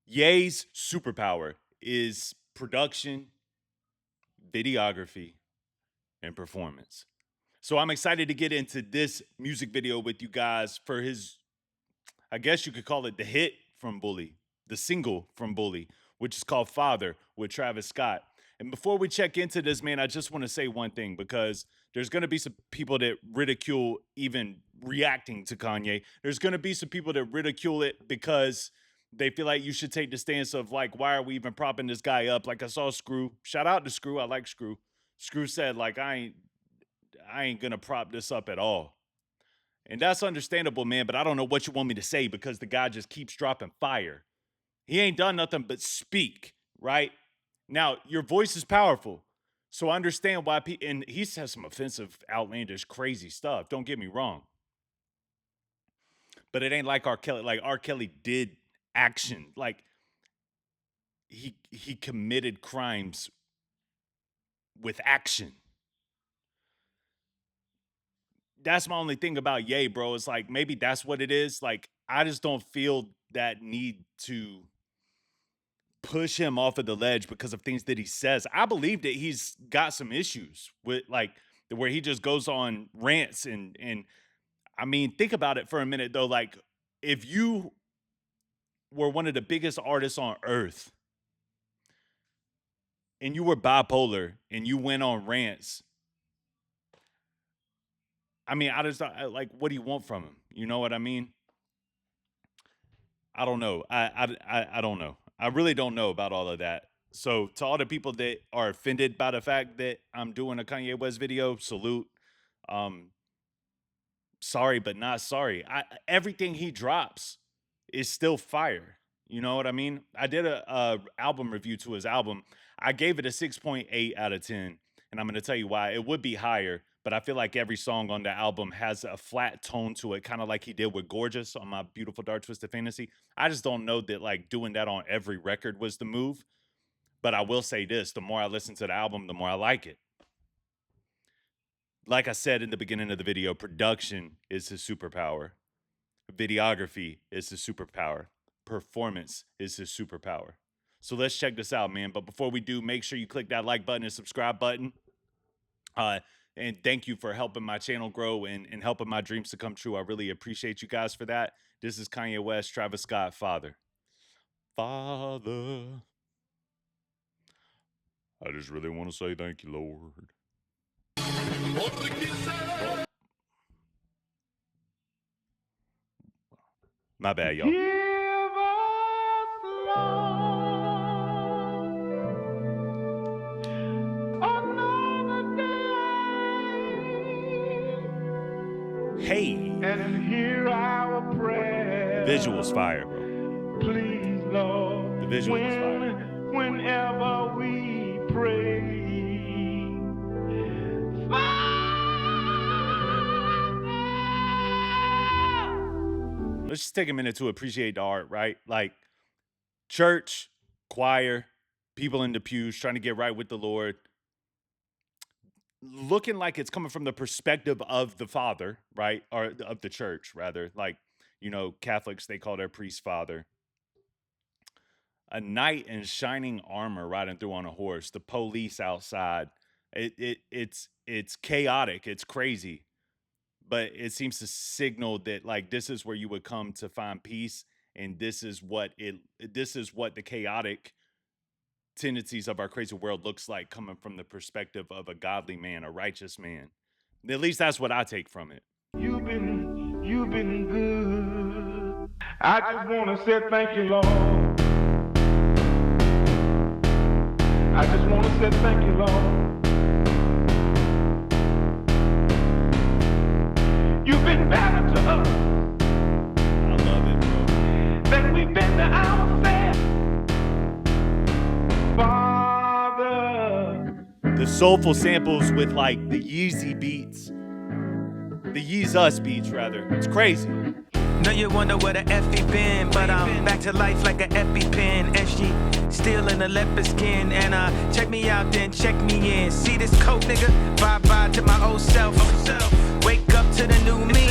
Ye's superpower is production, videography, and performance. So I'm excited to get into this music video with you guys for his, I guess you could call it the hit from Bully, the single from Bully, which is called Father with Travis Scott. And before we check into this, man, I just want to say one thing, because there's going to be some people that ridicule even reacting to Kanye. There's going to be some people that ridicule it because they feel like you should take the stance of like, why are we even propping this guy up? Like I saw Screw, shout out to Screw. I like Screw. Screw said like, I ain't gonna prop this up at all. And that's understandable, man, but I don't know what you want me to say because the guy just keeps dropping fire. He ain't done nothing but speak, right? Now, your voice is powerful. So I understand why people, and he says some offensive, outlandish, crazy stuff. Don't get me wrong. But it ain't like R. Kelly. Like R. Kelly did action. Like he committed crimes with action. That's my only thing about Ye, bro. It's like maybe that's what it is. Like I just don't feel that need to push him off of the ledge because of things that he says. I believe that he's got some issues with like where he just goes on rants and I mean, think about it for a minute though. Like if you were one of the biggest artists on earth and you were bipolar and you went on rants, I mean, I just like, what do you want from him? You know what I mean? I don't know. I don't know. I really don't know about all of that. So to all the people that are offended by the fact that I'm doing a Kanye West video, salute. Sorry, but not sorry. Everything he drops is still fire. You know what I mean? I did a album review to his album. I gave it a 6.8 out of 10. And I'm going to tell you why. It would be higher, but I feel like every song on the album has a flat tone to it, kind of like he did with Gorgeous on my Beautiful Dark Twisted Fantasy. I just don't know that like doing that on every record was the move. But I will say this, the more I listen to the album, the more I like it. Like I said in the beginning of the video, production is his superpower. Videography is his superpower. Performance is his superpower. So let's check this out, man. But before we do, make sure you click that like button and subscribe button. And thank you for helping my channel grow and helping my dreams to come true. I really appreciate you guys for that. This is Kanye West, Travis Scott, Father. Father. I just really want to say thank you, Lord. My bad, y'all. Hey. And hear our prayer. Visuals fire, bro. Please, Lord. The visual is fire. Whenever we pray. Father. Let's just take a minute to appreciate the art, right? Like church, choir, people in the pews trying to get right with the Lord. Looking like it's coming from the perspective of the father, right? Or of the church, rather. Like, you know, Catholics, they call their priest father. A knight in shining armor riding through on a horse. The police outside. It's chaotic. It's crazy. But it seems to signal that, like, this is where you would come to find peace. And this is what the chaotic tendencies of our crazy world looks like coming from the perspective of a godly man, a righteous man. At least that's what I take from it. You've been good. I just want to say thank you, Lord. I just want to say thank you, Lord. You've been better to us. I love it, bro. Than we've been to ourselves. Father. The soulful samples with like the Yeezy beats. The Yeezus beats, rather. It's crazy. Know you wonder where the F he been, but I'm back to life like an EpiPen. And she still in the leopard skin. And check me out, then check me in. See this coat, nigga? Bye to my old self. Wake up to the new me.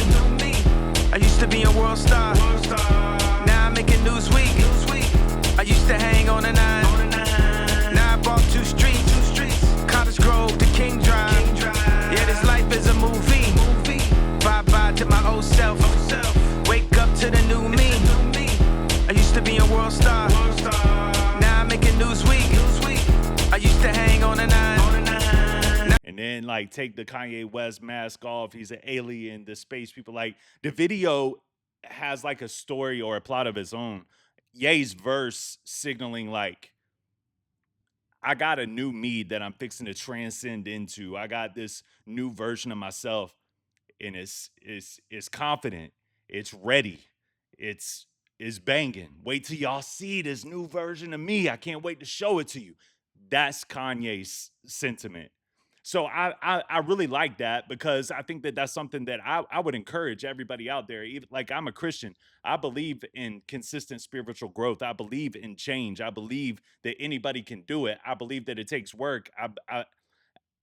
I used to be a world star. Now I'm making Newsweek. I used being world star. Now I'm making Newsweek. I used to hang on a 9. And then like take the Kanye West mask off. He's an alien. The space people, like the video has like a story or a plot of its own. Ye's verse signaling like, I got a new me that I'm fixing to transcend into. I got this new version of myself, and it's confident. It's ready. It's banging. Wait till y'all see this new version of me. I can't wait to show it to you. That's Kanye's sentiment. So I really like that, because I think that that's something that I would encourage everybody out there. Even like, I'm a Christian. I believe in consistent spiritual growth. I believe in change. I believe that anybody can do it. I believe that it takes work.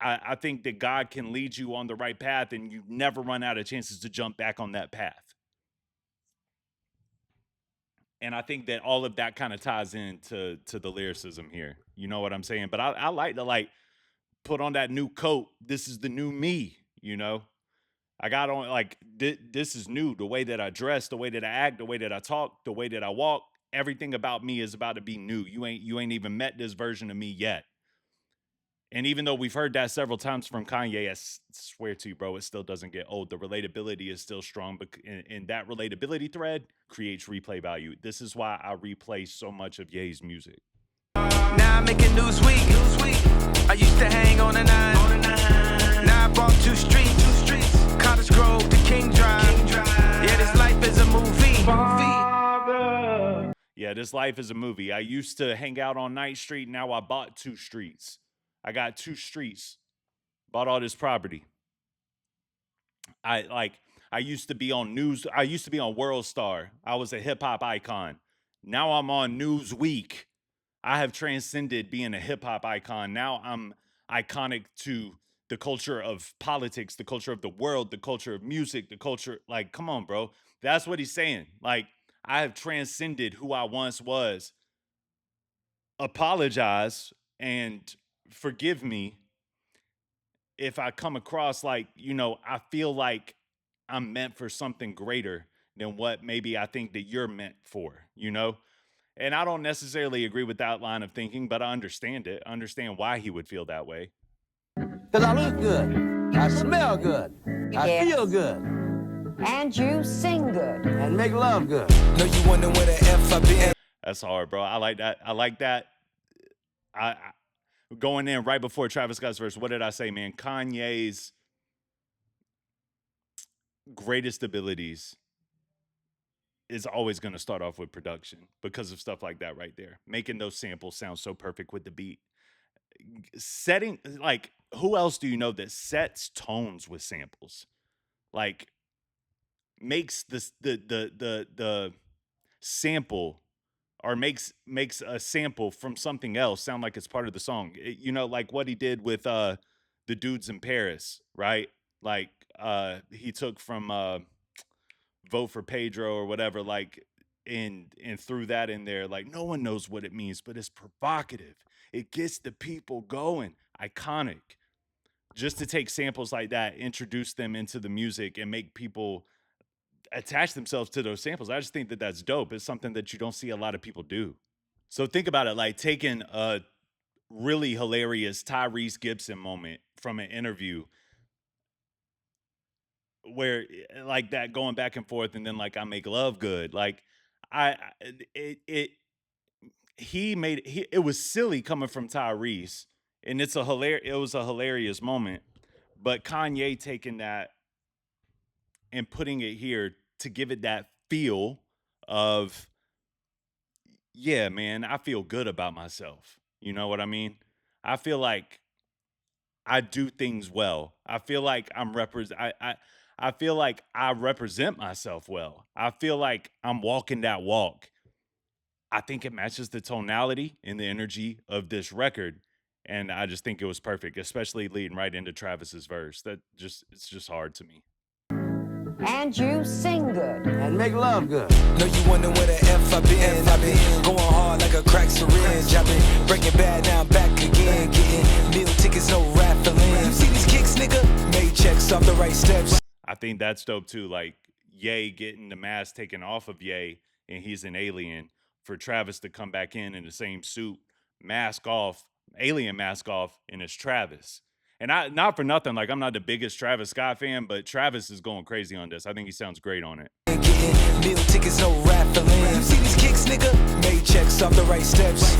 I think that God can lead you on the right path, and you never run out of chances to jump back on that path. And I think that all of that kind of ties into the lyricism here. You know what I'm saying? But I like to like put on that new coat. This is the new me, you know? I got on like, this is new. The way that I dress, the way that I act, the way that I talk, the way that I walk, everything about me is about to be new. You ain't even met this version of me yet. And even though we've heard that several times from Kanye, I swear to you, bro, it still doesn't get old. The relatability is still strong, but and that relatability thread creates replay value. This is why I replay so much of Ye's music. Now I'm making Newsweek. I used to hang on a 9. Now I bought 2 streets. Cottage Grove to King Drive. Yeah, this life is a movie. Yeah, this life is a movie. I used to hang out on 9th Street. Now I bought 2 streets. I got 2 streets. Bought all this property. I used to be on news. I used to be on World Star. I was a hip hop icon. Now I'm on Newsweek. I have transcended being a hip hop icon. Now I'm iconic to the culture of politics, the culture of the world, the culture of music, the culture. Like, come on, bro. That's what he's saying. Like, I have transcended who I once was. Apologize and forgive me if I come across like, you know, I feel like I'm meant for something greater than what maybe I think that you're meant for, you know? And I don't necessarily agree with that line of thinking, but I understand it. I understand why he would feel that way. Because I look good, I smell good, I feel good. And you sing good. And make love good. No, you wonder where the F I been. That's hard, bro. I like that. I like that. I going in right before Travis Scott's verse. What did I say, man? Kanye's greatest abilities is always going to start off with production because of stuff like that right there. Making those samples sound so perfect with the beat. Setting, like, who else do you know that sets tones with samples? Like, makes the sample, or makes a sample from something else sound like it's part of the song. You know, like what he did with the Dudes in Paris, right? Like he took from Vote for Pedro or whatever, like, and threw that in there. Like, no one knows what it means, but it's provocative. It gets the people going. Iconic. Just to take samples like that, introduce them into the music, and make people attach themselves to those samples. I just think that that's dope. It's something that you don't see a lot of people do. So think about it, like taking a really hilarious Tyrese Gibson moment from an interview where, like, that going back and forth, and then like, I make love good. Like, it was silly coming from Tyrese, and it was a hilarious moment. But Kanye taking that and putting it here to give it that feel of, yeah, man, I feel good about myself. You know what I mean? I feel like I do things well. I feel like I feel like I represent myself well. I feel like I'm walking that walk. I think it matches the tonality and the energy of this record. And I just think it was perfect, especially leading right into Travis's verse. It's just hard to me. And you sing good. And make love good. No, you wonder where the F I been. I've been going hard like a crack syringe. I've been breaking bad, now I'm back again. Getting meal tickets, no raffling. You see these kicks, nigga? Made checks off the right steps. I think that's dope too. Like, Ye getting the mask taken off of Ye, and he's an alien. for Travis to come back in the same suit, mask off, alien mask off, and it's Travis. And not for nothing, like I'm not the biggest Travis Scott fan, but Travis is going crazy on this. I think he sounds great on it. Getting meal tickets, no raffling. You see these kicks, nigga? Made checks off the right steps.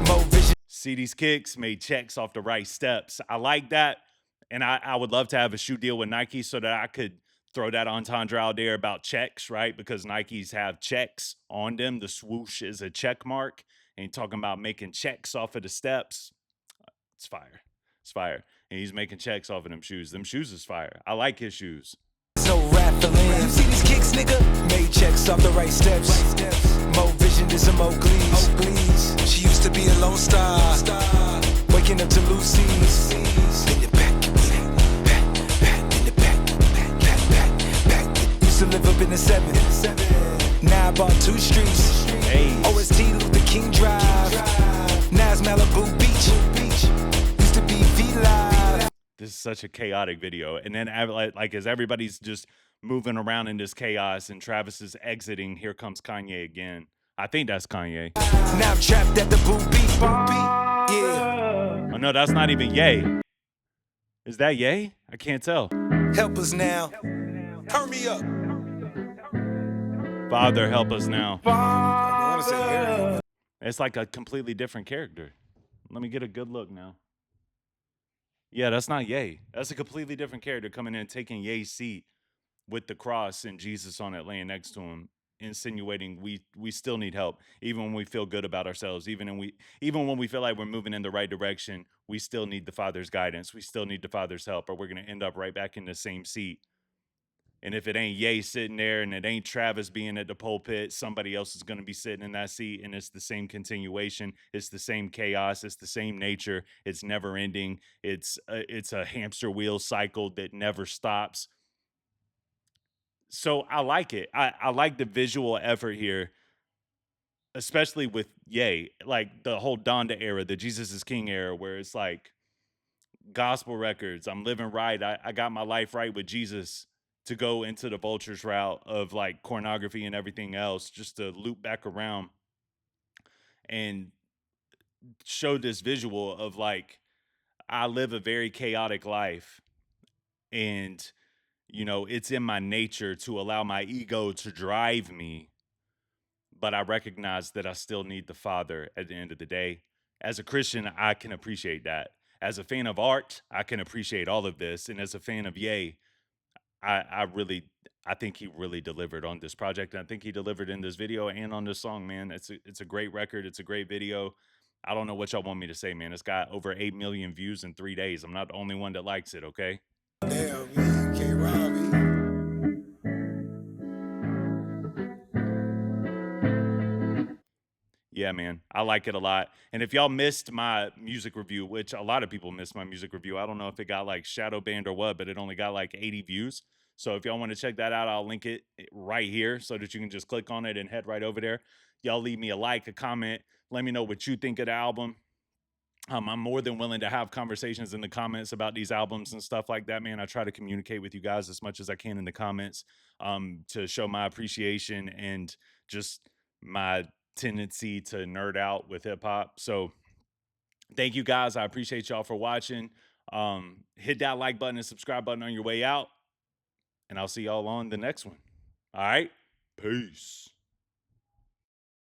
More vision. See these kicks, made checks off the right steps. I like that. And I would love to have a shoe deal with Nike so that I could throw that entendre out there about checks, right? Because Nikes have checks on them. The swoosh is a check mark. And talking about making checks off of the steps. It's fire. It's fire. And he's making checks off of them shoes. Them shoes is fire. I like his shoes. No raffling. You see these kicks, nigga? Made checks off the right steps. More vision is a more glees. She used to be a lone star. Waking up to Lucy's. In the back, back, in the back. Used to live up in the 7. Now I bought 2 streets. Hey. OST Luther King Drive. Now it's Malibu Beach. Used to be V-Live. This is such a chaotic video. And then like as everybody's just moving around in this chaos and Travis is exiting, here comes Kanye again. I think that's Kanye. Now I'm trapped at the Boo Beat. Yeah. Oh no, that's not even Ye. Is that Ye? I can't tell. Help us now. Turn me up. Father, help us now. I want to say Harry. It's like a completely different character. Let me get a good look now. Yeah, that's not Ye. That's a completely different character coming in, taking Ye's seat with the cross and Jesus on it laying next to him, insinuating we still need help, even when we feel good about ourselves, even when we feel like we're moving in the right direction, we still need the Father's guidance. We still need the Father's help, or we're gonna end up right back in the same seat. And if it ain't Ye sitting there and it ain't Travis being at the pulpit, somebody else is going to be sitting in that seat. And it's the same continuation. It's the same chaos. It's the same nature. It's never ending. It's a hamster wheel cycle that never stops. So I like it. I like the visual effort here, especially with Ye, like the whole Donda era, the Jesus is King era, where it's like gospel records. I'm living right. I got my life right with Jesus, to go into the vultures route of like pornography and everything else, just to loop back around and show this visual of like, I live a very chaotic life, and it's in my nature to allow my ego to drive me, but I recognize that I still need the Father at the end of the day. As a Christian, I can appreciate that. As a fan of art, I can appreciate all of this. And as a fan of Ye, I think he really delivered on this project, and I think he delivered in this video and on this song, man. It's a great record. It's a great video. I don't know what y'all want me to say, man. It's got over 8 million views in 3 days. I'm not the only one that likes it, okay? Damn, man, can't rob me. Yeah, man, I like it a lot. And if y'all missed my music review, which a lot of people missed my music review, I don't know if it got like shadow banned or what, but it only got like 80 views. So if y'all want to check that out, I'll link it right here so that you can just click on it and head right over there. Y'all leave me a like, a comment. Let me know what you think of the album. I'm more than willing to have conversations in the comments about these albums and stuff like that, man. I try to communicate with you guys as much as I can in the comments, to show my appreciation and just my tendency to nerd out with hip hop. So thank you guys. I appreciate y'all for watching. Hit that like button and subscribe button on your way out, and I'll see y'all on the next one. All right. Peace.